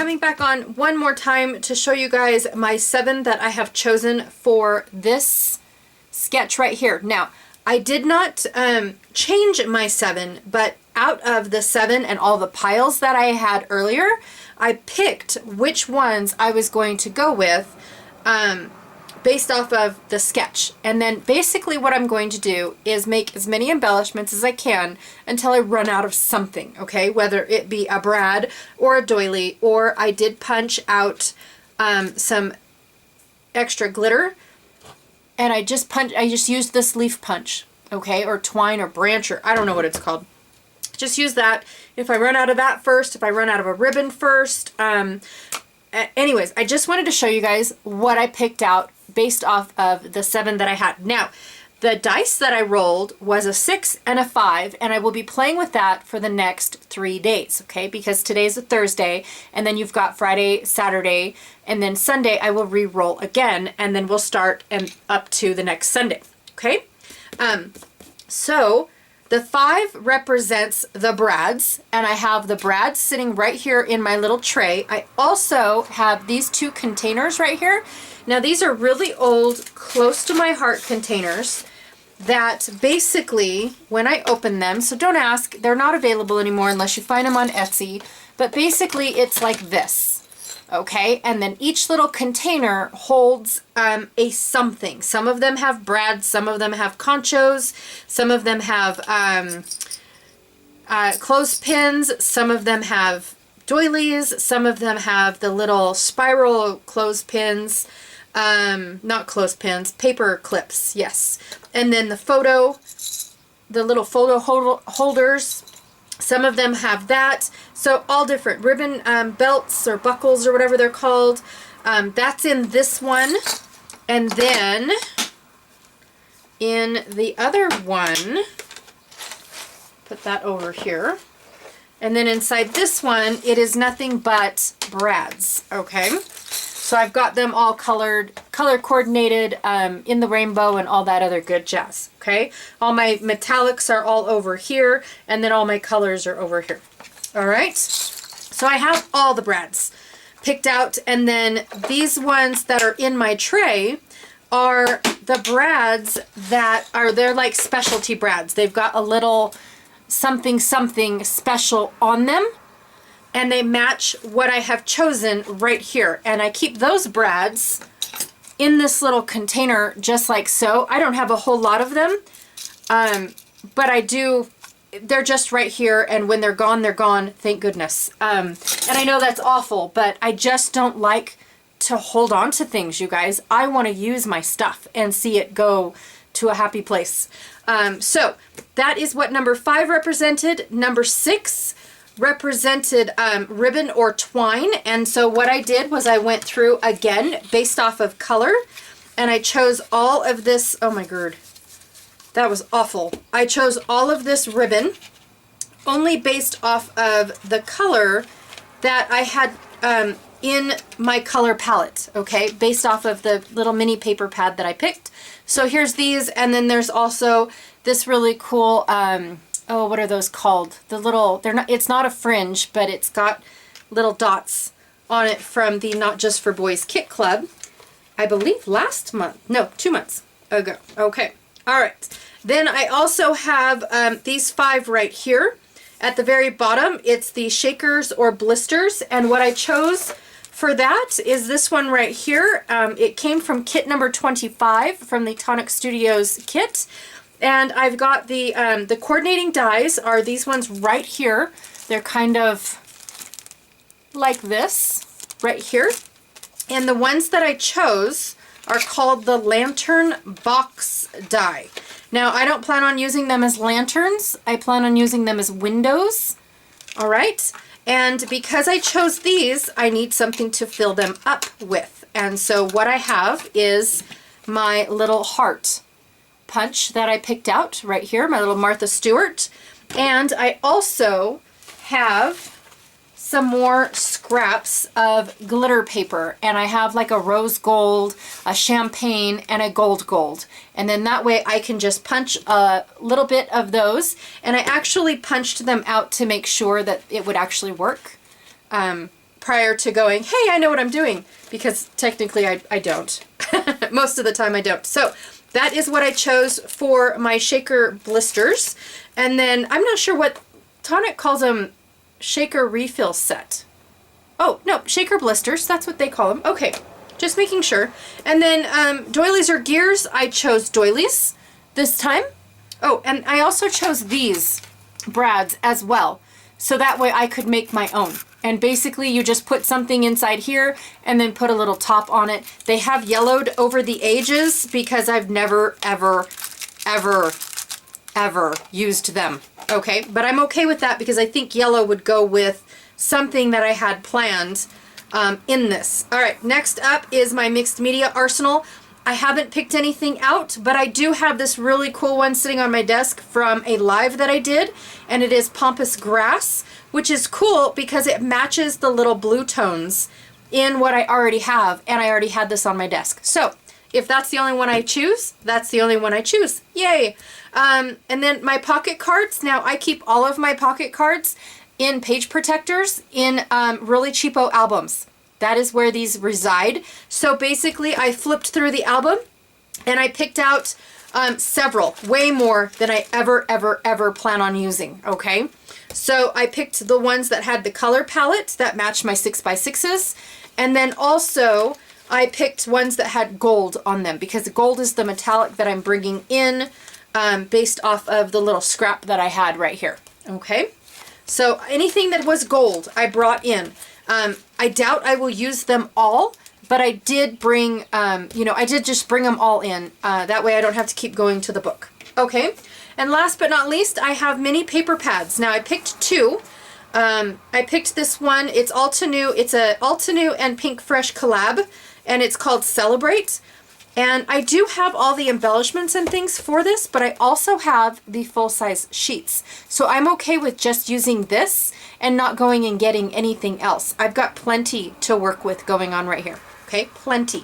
coming back on one more time to show you guys my 7 that I have chosen for this sketch right here. Now, I did not change my 7, but out of the 7 and all the piles that I had earlier, I picked which ones I was going to go with based off of the sketch. And then basically what I'm going to do is make as many embellishments as I can until I run out of something, okay? Whether it be a brad or a doily, or I did punch out some extra glitter, and I just used this leaf punch, okay? Or twine or branch, or I don't know what it's called. Just use that. If I run out of that first, if I run out of a ribbon first. Anyways, I just wanted to show you guys what I picked out based off of the 7 that I had. Now, the dice that I rolled was a 6 and a 5, and I will be playing with that for the next 3 days, okay? Because today's a Thursday, and then you've got Friday, Saturday, and then Sunday I will re-roll again, and then we'll start and up to the next Sunday, okay? So the 5 represents the brads, and I have the brads sitting right here in my little tray. I also have these 2 containers right here. Now these are really old, close to my heart containers that basically, when I open them, so don't ask, they're not available anymore unless you find them on Etsy, but basically it's like this, okay? And then each little container holds a something. Some of them have brads, some of them have conchos, some of them have clothespins, some of them have doilies, some of them have the little spiral clothespins, not clothespins, paper clips, yes. And then the little photo holders, some of them have that. So all different ribbon belts or buckles or whatever they're called. That's in this one. And then in the other one, put that over here. And then inside this one, it is nothing but brads, okay? So I've got them all color coordinated in the rainbow and all that other good jazz, okay? All my metallics are all over here, and then all my colors are over here, all right? So I have all the brads picked out, and then these ones that are in my tray are the brads that are, they're like specialty brads. They've got a little something special on them, and they match what I have chosen right here. And I keep those brads in this little container just like so. I don't have a whole lot of them, but I do, they're just right here, and when they're gone, thank goodness. And I know that's awful, but I just don't like to hold on to things, you guys. I want to use my stuff and see it go to a happy place. So that is what number 5 represented. Number 6 represented ribbon or twine, and so what I did was I went through again based off of color, and I chose all of this, oh my god, that was awful. I chose all of this ribbon only based off of the color that I had in my color palette, okay, based off of the little mini paper pad that I picked. So here's these, and then there's also this really cool oh, what are those called? The little, they're not, it's not a fringe, but it's got little dots on it from the Not Just for Boys Kit Club, I believe last month, no, 2 months ago. Okay, all right. Then I also have these 5 right here. At the very bottom, it's the shakers or blisters, and what I chose for that is this one right here. It came from kit number 25 from the Tonic Studios kit. And I've got the coordinating dies are these ones right here. They're kind of like this right here. And the ones that I chose are called the Lantern Box die. Now, I don't plan on using them as lanterns. I plan on using them as windows. All right. And because I chose these, I need something to fill them up with. And so what I have is my little heart punch that I picked out right here, my little Martha Stewart. And I also have some more scraps of glitter paper, and I have like a rose gold, a champagne, and a gold. And then that way I can just punch a little bit of those, and I actually punched them out to make sure that it would actually work prior to going, hey, I know what I'm doing, because technically I don't. Most of the time I don't. So that is what I chose for my shaker blisters. And then I'm not sure what Tonic calls them, shaker refill set. Oh, no, shaker blisters. That's what they call them. Okay, just making sure. And then doilies or gears, I chose doilies this time. Oh, and I also chose these brads as well. So that way I could make my own. And basically you just put something inside here and then put a little top on it. They have yellowed over the ages because I've never, ever, ever, ever used them. Okay, but I'm okay with that because I think yellow would go with something that I had planned in this. All right, next up is my mixed media arsenal. I haven't picked anything out, but I do have this really cool one sitting on my desk from a live that I did, and it is Pampas Grass, which is cool because it matches the little blue tones in what I already have, and I already had this on my desk. So if that's the only one I choose, that's the only one I choose. Yay! And then my pocket cards. Now I keep all of my pocket cards in page protectors in really cheapo albums. That is where these reside. So basically I flipped through the album and I picked out several, way more than I ever plan on using, okay? So I picked the ones that had the color palette that matched my 6x6s, and then also I picked ones that had gold on them because gold is the metallic that I'm bringing in based off of the little scrap that I had right here, okay? So anything that was gold, I brought in. I doubt I will use them all, but I did bring, I did just bring them all in. That way I don't have to keep going to the book. Okay, and last but not least, I have mini paper pads. Now I picked two. I picked this one. It's Altenew. It's a Altenew and Pink Fresh collab, and it's called Celebrate. And I do have all the embellishments and things for this, but I also have the full-size sheets. So I'm okay with just using this and not going and getting anything else. I've got plenty to work with going on right here. Okay, plenty.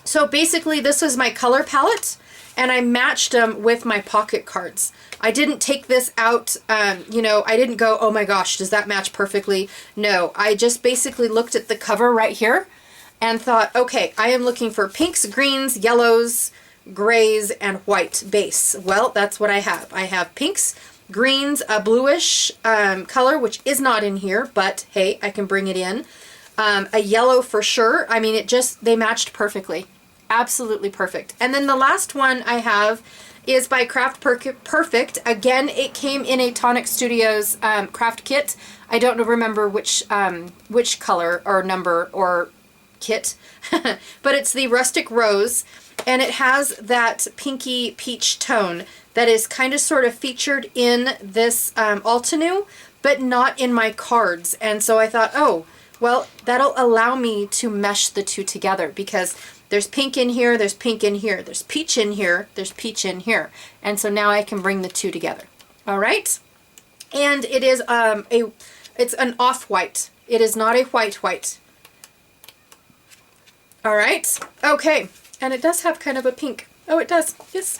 So basically this is my color palette, and I matched them with my pocket cards. I didn't take this out, I didn't go, oh my gosh, does that match perfectly? No, I just basically looked at the cover right here and thought, okay, I am looking for pinks, greens, yellows, grays, and white base. Well, that's what I have. I have pinks, greens, a bluish color, which is not in here, but hey, I can bring it in. A yellow for sure. I mean, they matched perfectly. Absolutely perfect. And then the last one I have is by Craft Perfect. Again, it came in a Tonic Studios craft kit. I don't remember which color or number or kit, but it's the Rustic Rose, and it has that pinky peach tone that is kind of sort of featured in this Altenew, but not in my cards. And so I thought, oh, well, that'll allow me to mesh the two together because there's pink in here, there's pink in here, there's peach in here, there's peach in here. And so now I can bring the two together. All right. And it is it's an off-white. It is not a white. All right. Okay. And it does have kind of a pink. Oh, it does. Yes,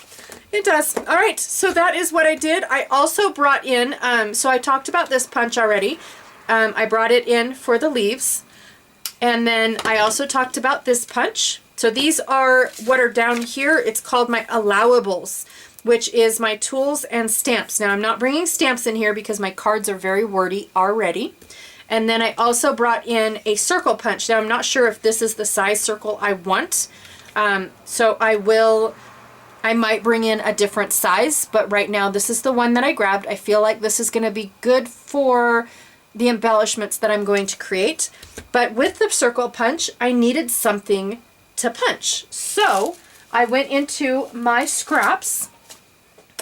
it does. All right. So that is what I did. I also brought in, so I talked about this punch already. I brought it in for the leaves. And then I also talked about this punch. So these are what are down here. It's called my allowables, which is my tools and stamps. Now I'm not bringing stamps in here because my cards are very wordy already. And then I also brought in a circle punch. Now I'm not sure if this is the size circle I want. So I might bring in a different size, but right now this is the one that I grabbed. I feel like this is going to be good for the embellishments that I'm going to create. But with the circle punch, I needed something to punch. So I went into my scraps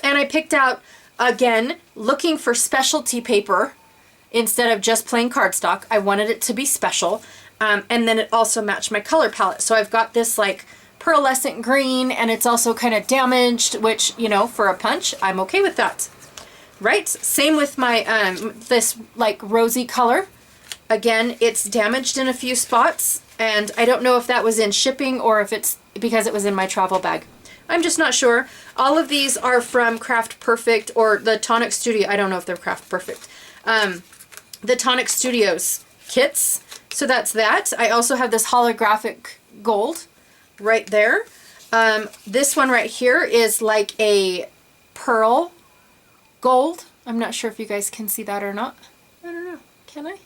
and I picked out, again, looking for specialty paper instead of just plain cardstock. I wanted it to be special. And then it also matched my color palette. So I've got this like pearlescent green, and it's also kind of damaged, which, for a punch, I'm okay with that. Right? Same with my, this like rosy color. Again, it's damaged in a few spots, and I don't know if that was in shipping or if it's because it was in my travel bag. I'm just not sure. All of these are from Craft Perfect or the Tonic Studio. I don't know if they're Craft Perfect. The Tonic Studios kits. So that's that. I also have this holographic gold right there. This one right here is like a pearl gold. I'm not sure if you guys can see that or not. I don't know. Can I?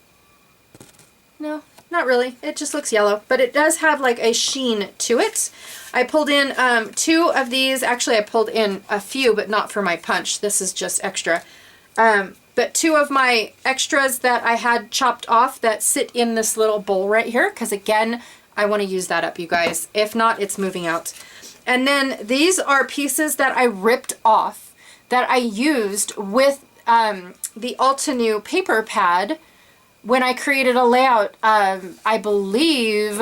No, not really. It just looks yellow, but it does have like a sheen to it. I pulled in 2 of these. Actually, I pulled in a few, but not for my punch. This is just extra. But 2 of my extras that I had chopped off that sit in this little bowl right here, because again, I want to use that up, you guys. If not, it's moving out. And then these are pieces that I ripped off that I used with the Altenew paper pad when I created a layout. I believe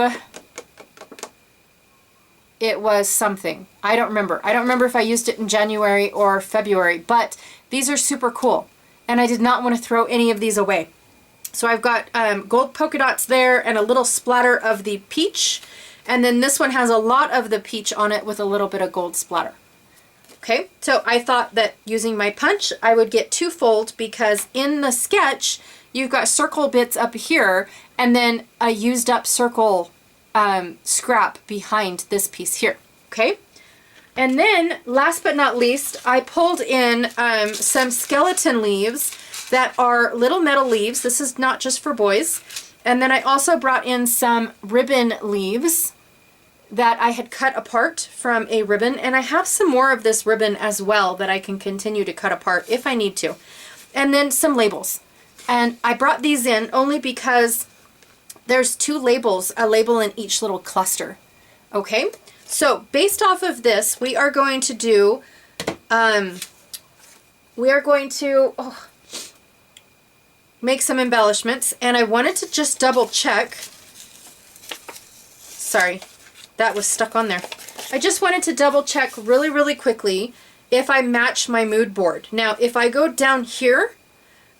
it was something. I don't remember. I don't remember if I used it in January or February, but these are super cool. And I did not want to throw any of these away. So I've got gold polka dots there and a little splatter of the peach. And then this one has a lot of the peach on it with a little bit of gold splatter. Okay, so I thought that using my punch, I would get 2-fold, because in the sketch, you've got circle bits up here and then a used up circle scrap behind this piece here. Okay, and then last but not least, I pulled in some skeleton leaves that are little metal leaves. This is not just for boys. And then I also brought in some ribbon leaves that I had cut apart from a ribbon, and I have some more of this ribbon as well that I can continue to cut apart if I need to. And then some labels. And I brought these in only because there's 2 labels, a label in each little cluster. Okay, so based off of this, we are going to do, make some embellishments, and I wanted to just double check. Sorry, that was stuck on there. I just wanted to double check really, really quickly if I match my mood board. Now, if I go down here,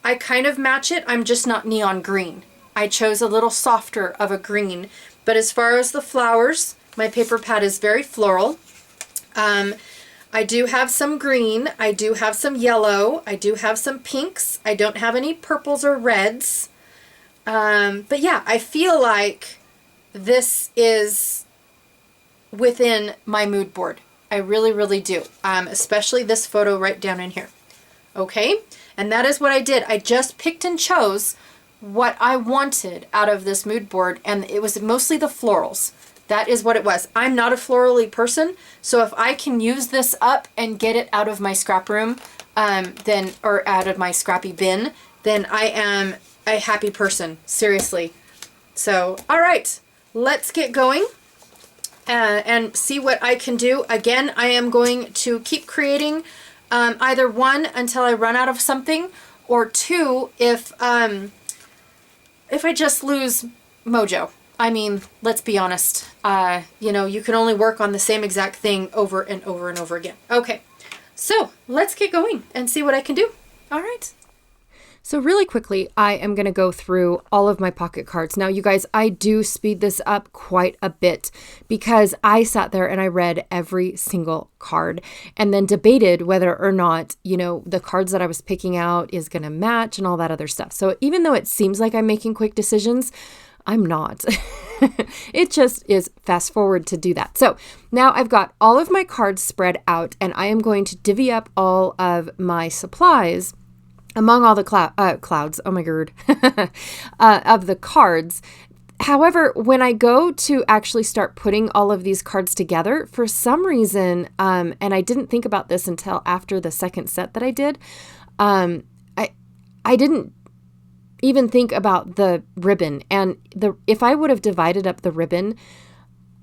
I kind of match it. I'm just not neon green. I chose a little softer of a green. But as far as the flowers, my paper pad is very floral. I do have some green. I do have some yellow. I do have some pinks. I don't have any purples or reds. But yeah, I feel like this is within my mood board. I really, really do. Especially this photo right down in here. Okay? And that is what I did. I just picked and chose what I wanted out of this mood board, and it was mostly the florals. That is what it was. I'm not a florally person, so if I can use this up and get it out of my scrap room, or out of my scrappy bin, then I am a happy person. Seriously. So, all right, let's get going and see what I can do. Again, I am going to keep creating either 1 until I run out of something, or 2 if I just lose mojo. I mean, let's be honest. You know, you can only work on the same exact thing over and over and over again. Okay, so let's get going and see what I can do. All right. So really quickly, I am going to go through all of my pocket cards. Now, you guys, I do speed this up quite a bit because I sat there and I read every single card and then debated whether or not, you know, the cards that I was picking out is going to match and all that other stuff. So even though it seems like I'm making quick decisions, I'm not. It just is fast forward to do that. So now I've got all of my cards spread out, and I am going to divvy up all of my supplies among all the clouds, oh my god, of the cards. However, when I go to actually start putting all of these cards together, for some reason, and I didn't think about this until after the second set that I did, I didn't even think about the ribbon. And if I would have divided up the ribbon,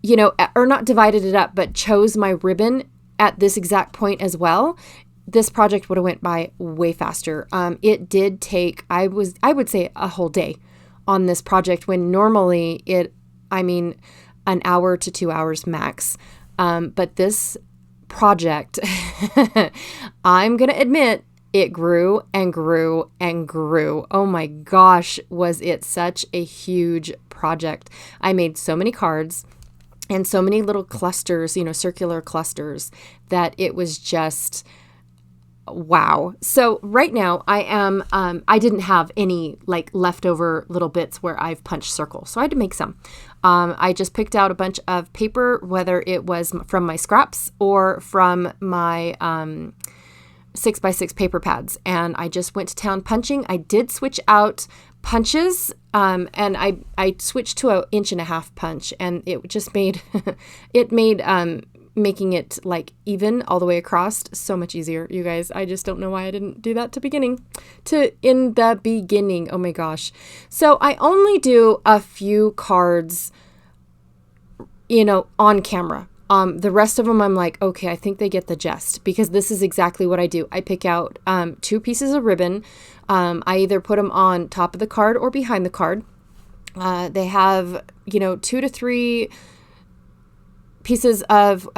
you know, or not divided it up, but chose my ribbon at this exact point as well, this project would have went by way faster. It did take, I would say, a whole day on this project, when normally an hour to 2 hours max. But this project, I'm going to admit, it grew and grew and grew. Oh my gosh, was it such a huge project. I made so many cards and so many little clusters, you know, circular clusters, that it was just, wow. So right now I didn't have any like leftover little bits where I've punched circles. So I had to make some. I just picked out a bunch of paper, whether it was from my scraps or from my 6x6 paper pads. And I just went to town punching. I did switch out punches, and I switched to an 1.5-inch punch, and it just made, it made, making it like even all the way across so much easier, you guys. I just don't know why I didn't do that in the beginning. Oh my gosh. So I only do a few cards, on camera. The rest of them, I'm like, okay, I think they get the gist, because this is exactly what I do. I pick out 2 pieces of ribbon. I either put them on top of the card or behind the card. They have, 2 to 3 pieces of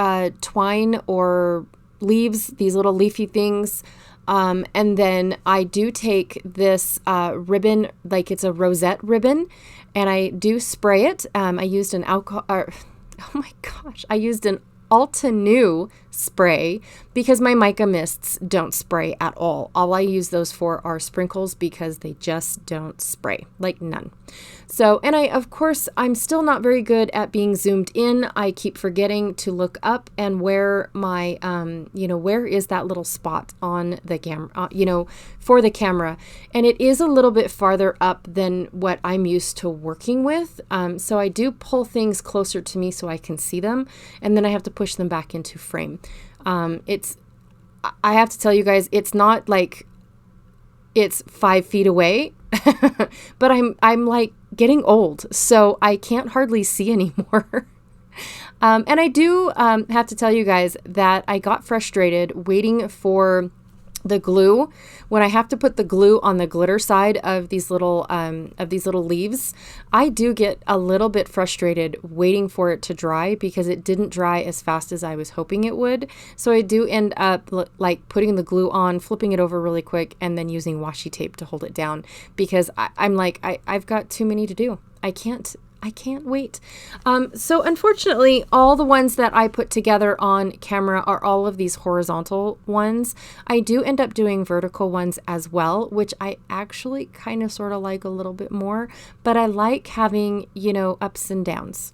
twine or leaves, these little leafy things. And then I do take this ribbon, like it's a rosette ribbon, and I do spray it. I used an Altenew spray because my mica mists don't spray at all. All I use those for are sprinkles because they just don't spray, like none. So, and I'm still not very good at being zoomed in. I keep forgetting to look up and where my, where is that little spot on the camera, for the camera. And it is a little bit farther up than what I'm used to working with. So I do pull things closer to me so I can see them. And then I have to push them back into frame. I have to tell you guys, it's not like it's 5 feet away, but I'm like getting old, so I can't hardly see anymore. And I do have to tell you guys that I got frustrated waiting for the glue. When I have to put the glue on the glitter side of these little leaves, I do get a little bit frustrated waiting for it to dry because it didn't dry as fast as I was hoping it would. So I do end up like putting the glue on, flipping it over really quick, and then using washi tape to hold it down because I've got too many to do. I can't wait. So unfortunately, all the ones that I put together on camera are all of these horizontal ones. I do end up doing vertical ones as well, which I actually kind of sort of like a little bit more, but I like having, ups and downs,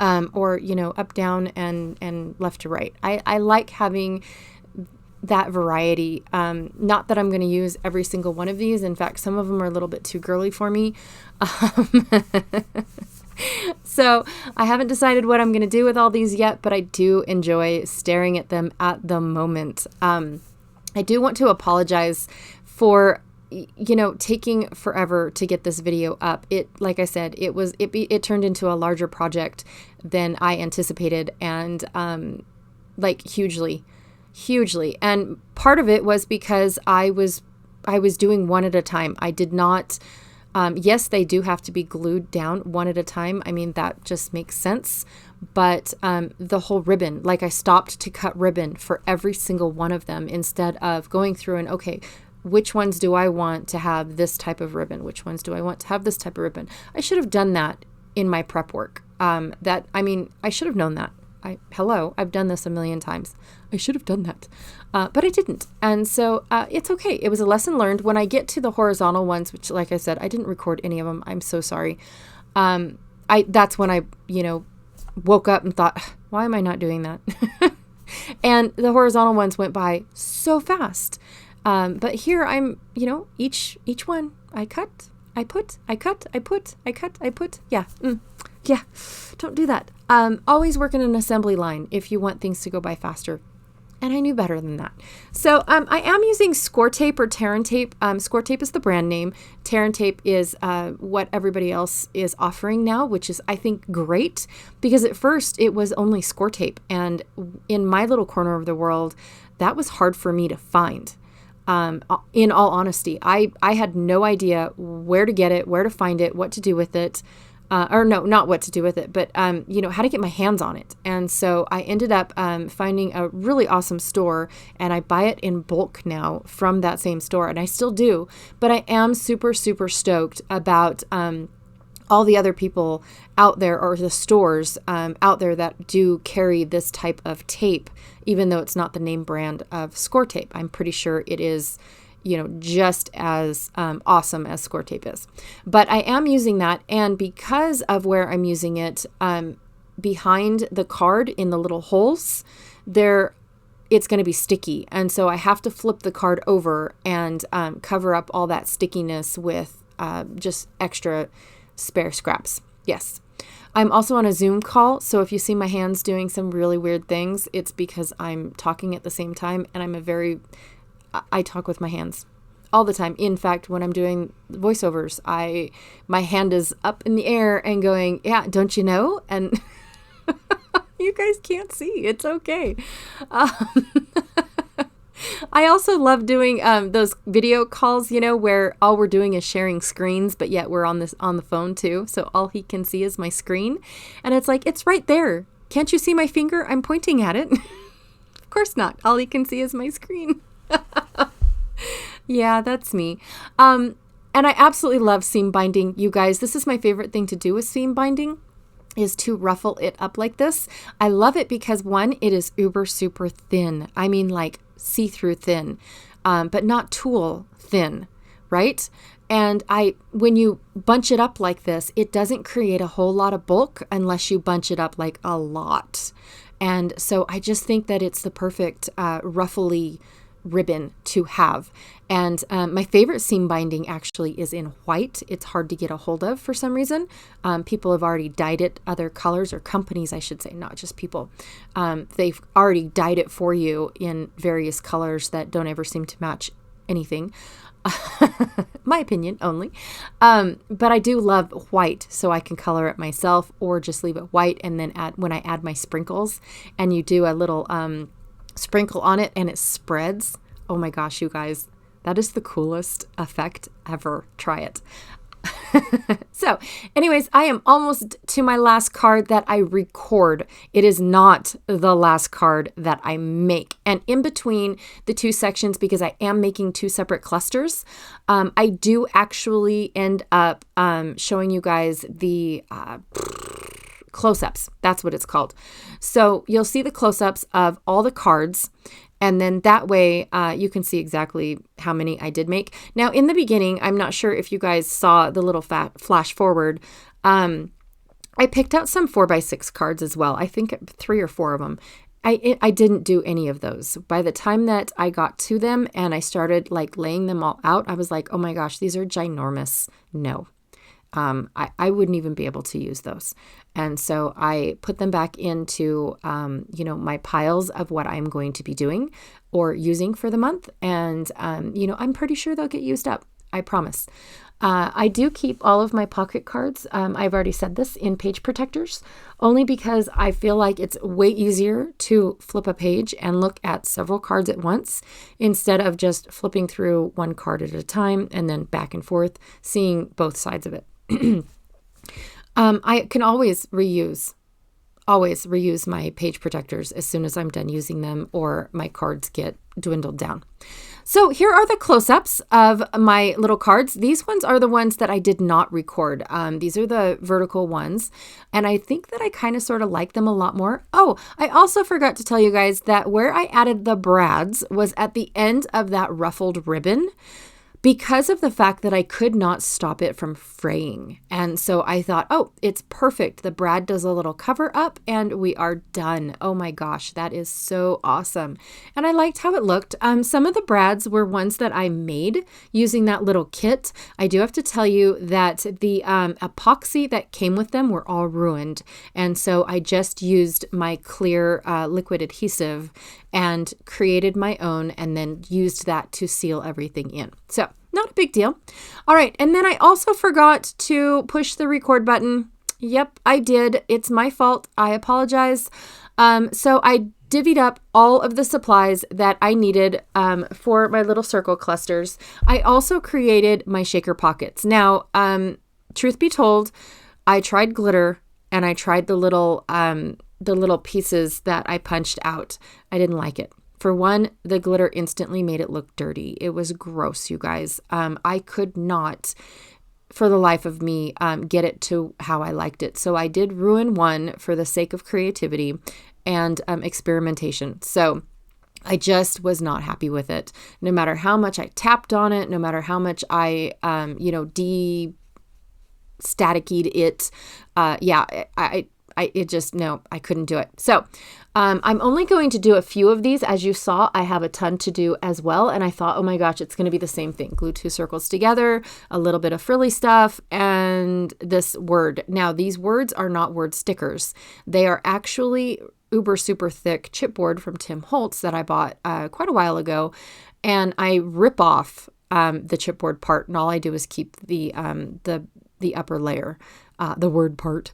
or, up, down, and left to right. I like having that variety. Not that I'm going to use every single one of these. In fact, some of them are a little bit too girly for me. So I haven't decided what I'm going to do with all these yet, but I do enjoy staring at them at the moment. I do want to apologize for, taking forever to get this video up. Like I said, it turned into a larger project than I anticipated, and like hugely. And part of it was because I was doing one at a time. I did not, yes, they do have to be glued down one at a time. I mean, that just makes sense. But the whole ribbon, like I stopped to cut ribbon for every single one of them instead of going through and, okay, which ones do I want to have this type of ribbon? Which ones do I want to have this type of ribbon? I should have done that in my prep work. I should have known that. I've done this a million times. I should have done that, but I didn't. And so it's okay. It was a lesson learned. When I get to the horizontal ones, which, like I said, I didn't record any of them. I'm so sorry. That's when I, woke up and thought, why am I not doing that? And the horizontal ones went by so fast. But here I'm, each one I cut, I put, I cut, I put, I cut, I put. Yeah. Yeah, don't do that. Always work in an assembly line if you want things to go by faster. And I knew better than that. So I am using score tape or Terran tape. Score tape is the brand name. Terran tape is what everybody else is offering now, which is, I think, great. Because at first it was only score tape. And in my little corner of the world, that was hard for me to find. In all honesty, I had no idea where to get it, where to find it, what to do with it. Or no, not what to do with it, but, how to get my hands on it. And so I ended up finding a really awesome store, and I buy it in bulk now from that same store, and I still do. But I am super, super stoked about all the other people out there, or the stores out there that do carry this type of tape, even though it's not the name brand of Score Tape. I'm pretty sure it is, just as awesome as Score Tape is. But I am using that, and because of where I'm using it, behind the card in the little holes, it's going to be sticky. And so I have to flip the card over and cover up all that stickiness with just extra spare scraps. Yes. I'm also on a Zoom call, so if you see my hands doing some really weird things, it's because I'm talking at the same time, and I talk with my hands all the time. In fact, when I'm doing voiceovers, my hand is up in the air and going, yeah, don't you know? And you guys can't see. It's okay. I also love doing those video calls, where all we're doing is sharing screens, but yet we're on the phone too. So all he can see is my screen. And it's like, it's right there. Can't you see my finger? I'm pointing at it. Of course not. All he can see is my screen. Yeah, that's me. And I absolutely love seam binding. You guys, this is my favorite thing to do with seam binding, is to ruffle it up like this. I love it because, one, it is uber super thin. I mean, like see-through thin, but not tulle thin, right? And when you bunch it up like this, it doesn't create a whole lot of bulk unless you bunch it up like a lot. And so I just think that it's the perfect ruffly ribbon to have. And my favorite seam binding actually is in white. It's hard to get a hold of for some reason. People have already dyed it other colors, or companies, I should say, not just people. They've already dyed it for you in various colors that don't ever seem to match anything. My opinion only. But I do love white, so I can color it myself or just leave it white. And then when I add my sprinkles, and you do a little sprinkle on it and it spreads. Oh my gosh, you guys, that is the coolest effect ever. Try it. So anyways, I am almost to my last card that I record. It is not the last card that I make. And in between the two sections, because I am making two separate clusters, I do actually end up showing you guys the close-ups. That's what it's called. So you'll see the close-ups of all the cards, and then that way you can see exactly how many I did make. Now, in the beginning, I'm not sure if you guys saw the little flash forward. I picked out some 4x6 cards as well. I think 3 or 4 of them. I didn't do any of those. By the time that I got to them and I started like laying them all out, I was like, oh my gosh, these are ginormous. No. I wouldn't even be able to use those. And so I put them back into, my piles of what I'm going to be doing or using for the month. And, I'm pretty sure they'll get used up. I promise. I do keep all of my pocket cards. I've already said this, in page protectors, only because I feel like it's way easier to flip a page and look at several cards at once instead of just flipping through one card at a time and then back and forth, seeing both sides of it. I can always reuse my page protectors as soon as I'm done using them or my cards get dwindled down. So here are the close-ups of my little cards. These ones are the ones that I did not record. These are the vertical ones, and I think that I kind of sort of like them a lot more. Oh, I also forgot to tell you guys that where I added the brads was at the end of that ruffled ribbon, because of the fact that I could not stop it from fraying. And so I thought, oh, it's perfect. The brad does a little cover up and we are done. Oh my gosh, that is so awesome. And I liked how it looked. Some of the brads were ones that I made using that little kit. I do have to tell you that the epoxy that came with them were all ruined. And so I just used my clear liquid adhesive and created my own and then used that to seal everything in. So not a big deal. All right. And then I also forgot to push the record button. Yep, I did. It's my fault. I apologize. So I divvied up all of the supplies that I needed for my little circle clusters. I also created my shaker pockets. Now, truth be told, I tried glitter and I tried the little pieces that I punched out. I didn't like it. For one, the glitter instantly made it look dirty. It was gross, you guys. I could not for the life of me, get it to how I liked it. So I did ruin one for the sake of creativity and experimentation. So I just was not happy with it. No matter how much I tapped on it, no matter how much I, de-staticked it, I couldn't do it. So I'm only going to do a few of these. As you saw, I have a ton to do as well. And I thought, oh my gosh, it's going to be the same thing. Glue 2 circles together, a little bit of frilly stuff, and this word. Now, these words are not word stickers. They are actually uber super thick chipboard from Tim Holtz that I bought quite a while ago. And I rip off the chipboard part, and all I do is keep the upper layer, the word part,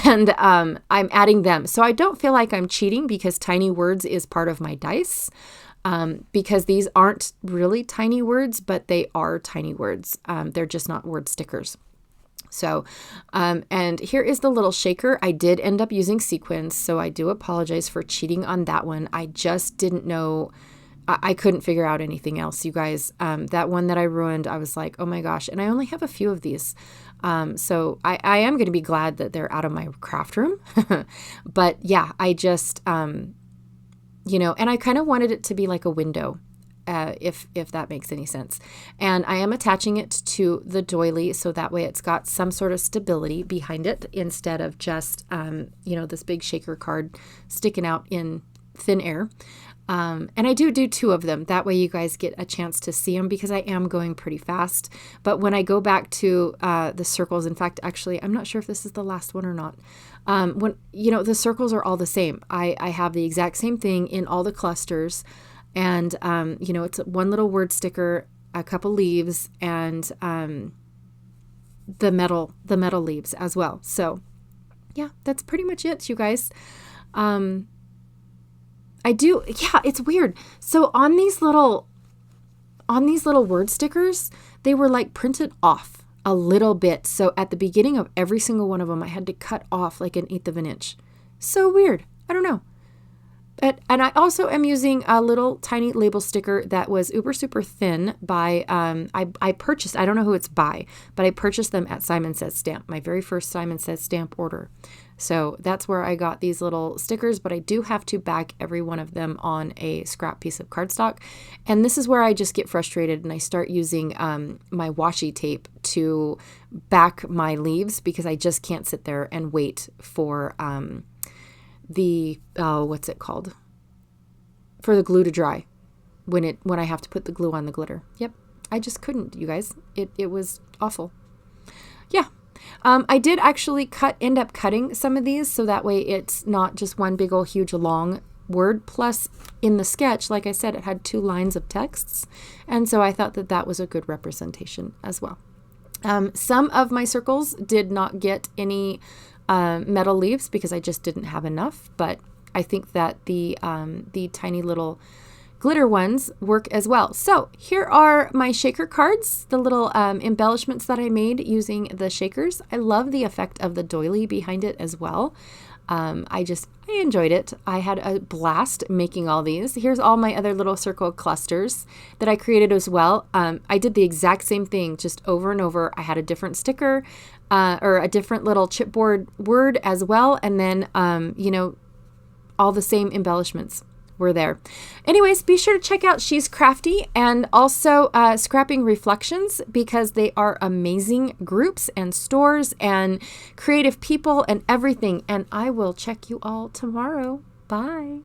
and I'm adding them. So I don't feel like I'm cheating because tiny words is part of my dice, because these aren't really tiny words, but they are tiny words. They're just not word stickers. So, and here is the little shaker. I did end up using sequins, so I do apologize for cheating on that one. I just didn't know. I couldn't figure out anything else, you guys. That one that I ruined, I was like, oh my gosh. And I only have a few of these. So I am going to be glad that they're out of my craft room. But yeah, I just, and I kind of wanted it to be like a window, if that makes any sense. And I am attaching it to the doily, so that way it's got some sort of stability behind it instead of just, this big shaker card sticking out in thin air. And I do 2 of them. That way you guys get a chance to see them because I am going pretty fast. But when I go back to the circles, in fact, actually, I'm not sure if this is the last one or not. The circles are all the same. I have the exact same thing in all the clusters. And, it's one little word sticker, a couple leaves, and the metal leaves as well. So, yeah, that's pretty much it, you guys. It's weird. So on these little word stickers, they were like printed off a little bit. So at the beginning of every single one of them, I had to cut off like 1/8 of an inch. So weird. I don't know. And I also am using a little tiny label sticker that was uber super thin by, I purchased, I don't know who it's by, but I purchased them at Simon Says Stamp, my very first Simon Says Stamp order. So that's where I got these little stickers, but I do have to back every one of them on a scrap piece of cardstock. And this is where I just get frustrated and I start using my washi tape to back my leaves because I just can't sit there and wait for what's it called? For the glue to dry when I have to put the glue on the glitter. Yep. I just couldn't, you guys. It was awful. Yeah. I did actually end up cutting some of these so that way it's not just one big old huge long word. Plus in the sketch, like I said, it had 2 lines of texts. And so I thought that was a good representation as well. Some of my circles did not get any metal leaves because I just didn't have enough, but I think that the tiny little glitter ones work as well. So here are my shaker cards, the little embellishments that I made using the shakers. I love the effect of the doily behind it as well. I enjoyed it. I had a blast making all these. Here's all my other little circle clusters that I created as well. I did the exact same thing, just over and over. I had a different sticker or a different little chipboard word as well. And then, all the same embellishments were there. Anyways, be sure to check out She's Crafty and also Scrapping Reflections because they are amazing groups and stores and creative people and everything. And I will check you all tomorrow. Bye.